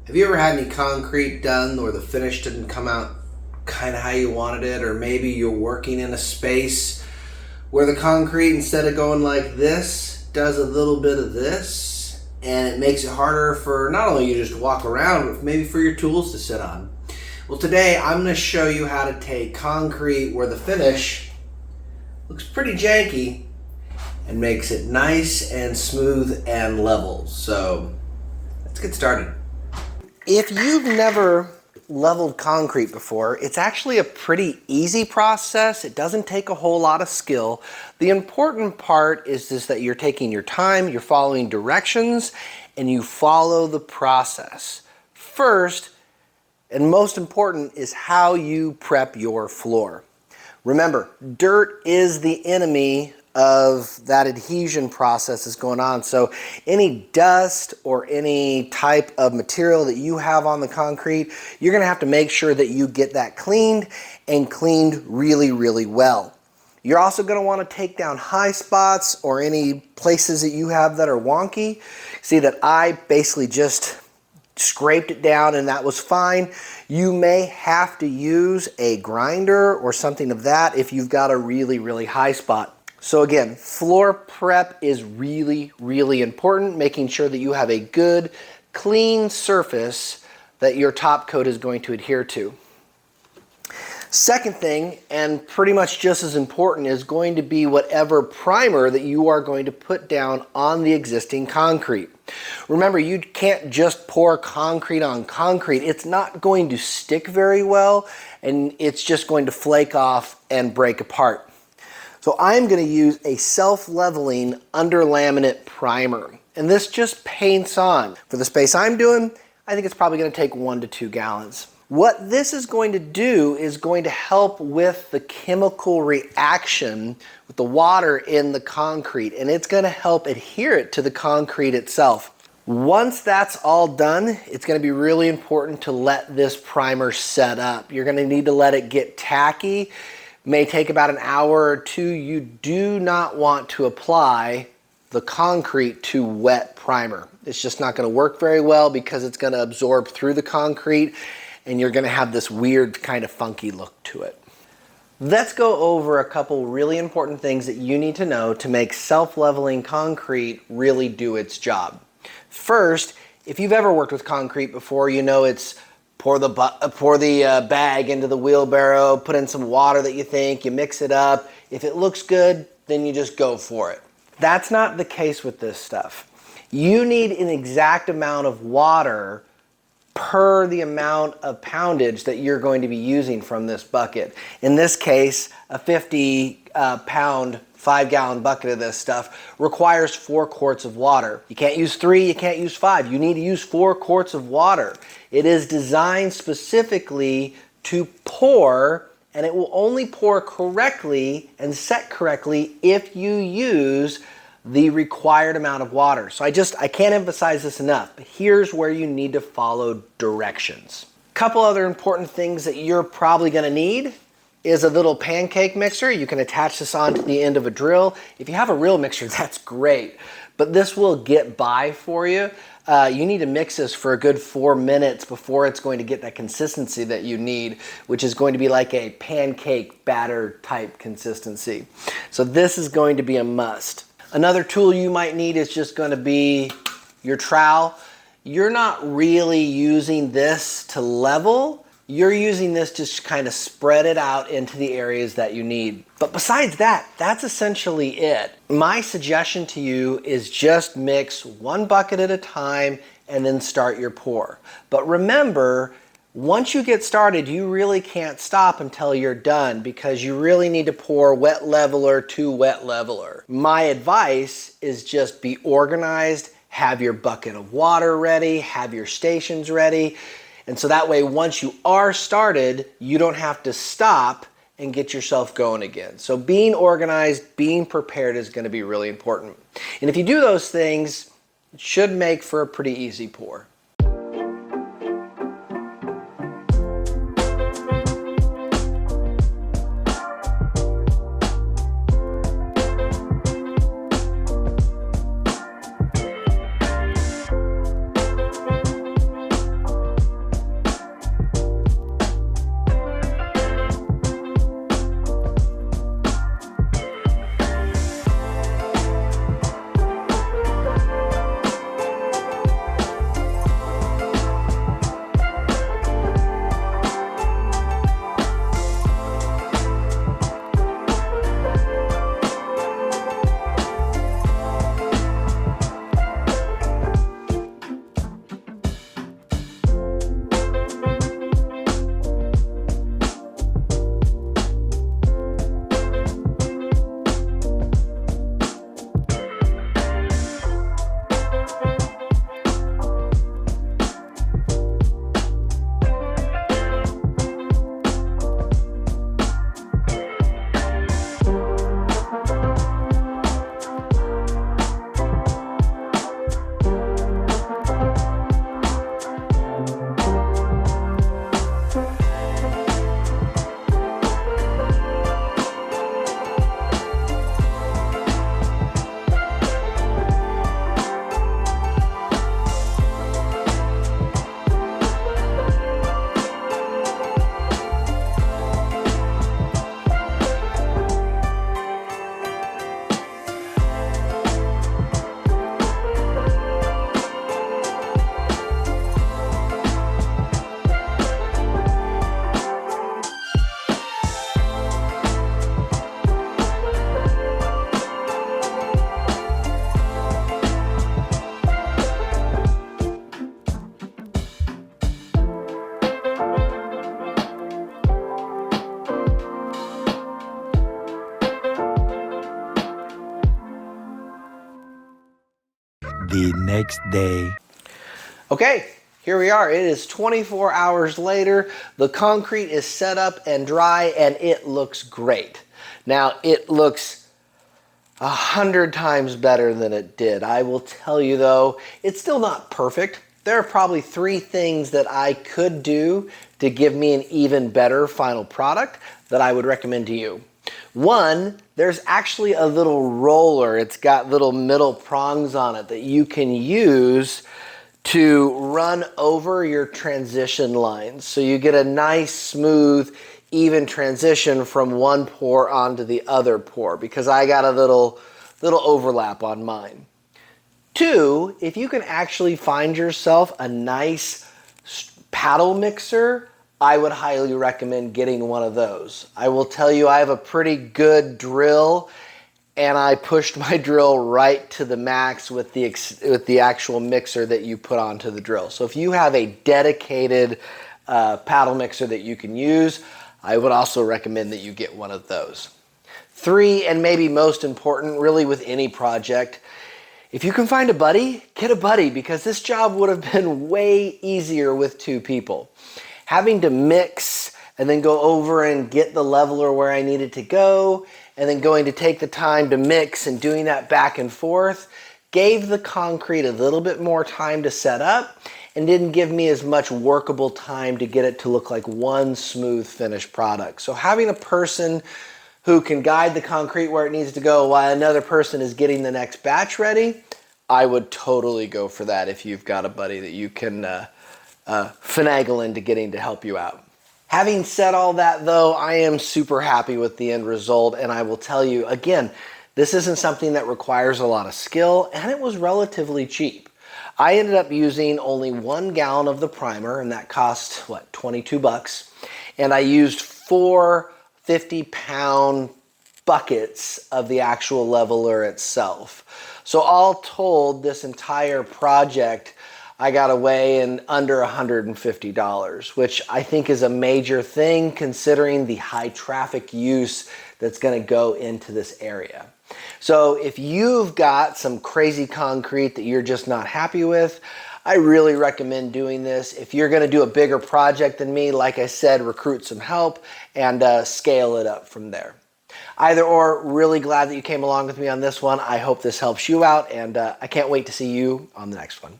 Have you ever had any concrete done or the finish didn't come out kind of how you wanted it, or maybe you're working in a space where the concrete, instead of going like this, does a little bit of this, and it makes it harder for not only you just to walk around, but maybe for your tools to sit on? Well, today I'm going to show you how to take concrete where the finish looks pretty janky and makes it nice and smooth and level. So let's get started. If you've never leveled concrete before, it's actually a pretty easy process. It doesn't take a whole lot of skill. The important part is just that you're taking your time, you're following directions, and you follow the process. First, and most important, is how you prep your floor. Remember, dirt is the enemy of that adhesion process that's going on. So any dust or any type of material that you have on the concrete, you're gonna have to make sure that you get that cleaned and cleaned really, really well. You're also gonna wanna take down high spots or any places that you have that are wonky. See that I basically just scraped it down and that was fine. You may have to use a grinder or something of that if you've got a really, really high spot. So again, floor prep is really, really important, making sure that you have a good, clean surface that your top coat is going to adhere to. Second thing, and pretty much just as important, is going to be whatever primer that you are going to put down on the existing concrete. Remember, you can't just pour concrete on concrete. It's not going to stick very well, and it's just going to flake off and break apart. So I'm going to use a self-leveling under laminate primer, and this just paints on. For the space I'm doing, I think it's probably going to take 1 to 2 gallons. What this is going to do is going to help with the chemical reaction with the water in the concrete, and it's going to help adhere it to the concrete itself. Once that's all done, it's going to be really important to let this primer set up. You're going to need to let it get tacky. May take about an hour or two. You do not want to apply the concrete to wet primer. It's just not going to work very well because it's going to absorb through the concrete and you're going to have this weird kind of funky look to it. Let's go over a couple really important things that you need to know to make self-leveling concrete really do its job. First, if you've ever worked with concrete before, you know it's pour the bag into the wheelbarrow, put in some water that you think, you mix it up. If it looks good, then you just go for it. That's not the case with this stuff. You need an exact amount of water per the amount of poundage that you're going to be using from this bucket. In this case, a 50 pound 5-gallon bucket of this stuff requires 4 quarts of water. You can't use 3, you can't use 5. You need to use 4 quarts of water. It is designed specifically to pour, and it will only pour correctly and set correctly if you use the required amount of water. So I can't emphasize this enough, but here's where you need to follow directions. Couple other important things that you're probably gonna need is a little pancake mixer. You can attach this onto the end of a drill. If you have a real mixer, that's great, but this will get by for you. You need to mix this for a good 4 minutes before it's going to get that consistency that you need, which is going to be like a pancake batter type consistency. So this is going to be a must. Another tool you might need is just going to be your trowel. You're not really using this to level. You're using this to kind of spread it out into the areas that you need. But besides that, that's essentially it. My suggestion to you is just mix 1 bucket at a time and then start your pour. But remember, once you get started, you really can't stop until you're done because you really need to pour wet leveler to wet leveler. My advice is just be organized, have your bucket of water ready, have your stations ready. And so that way, once you are started, you don't have to stop and get yourself going again. So being organized, being prepared is going to be really important. And if you do those things, it should make for a pretty easy pour. next day. Okay, here we are. It is 24 hours later. The concrete is set up and dry, and it looks great. Now, it looks 100 times better than it did. I will tell you though, it's still not perfect. There are probably 3 things that I could do to give me an even better final product that I would recommend to you. One, there's actually a little roller. It's got little middle prongs on it that you can use to run over your transition lines. So you get a nice, smooth, even transition from one pour onto the other pour, because I got a little overlap on mine. 2, if you can actually find yourself a nice paddle mixer, I would highly recommend getting one of those. I will tell you, I have a pretty good drill, and I pushed my drill right to the max with the actual mixer that you put onto the drill. So if you have a dedicated paddle mixer that you can use, I would also recommend that you get one of those. 3, and maybe most important, really with any project, if you can find a buddy, get a buddy, because this job would have been way easier with 2 people. Having to mix and then go over and get the leveler where I needed to go, and then going to take the time to mix and doing that back and forth gave the concrete a little bit more time to set up and didn't give me as much workable time to get it to look like one smooth finished product. So having a person who can guide the concrete where it needs to go while another person is getting the next batch ready, I would totally go for that if you've got a buddy that you can finagle into getting to help you out. Having said all that though, I am super happy with the end result, and I will tell you again, this isn't something that requires a lot of skill, and it was relatively cheap. I ended up using only 1 gallon of the primer, and that cost, what, 22 bucks, and I used 4 50-pound buckets of the actual leveler itself. So all told, this entire project I got away in under $150, which I think is a major thing considering the high traffic use that's going to go into this area. So if you've got some crazy concrete that you're just not happy with, I really recommend doing this. If you're going to do a bigger project than me, like I said, recruit some help and scale it up from there. Either or, really glad that you came along with me on this one. I hope this helps you out, and I can't wait to see you on the next one.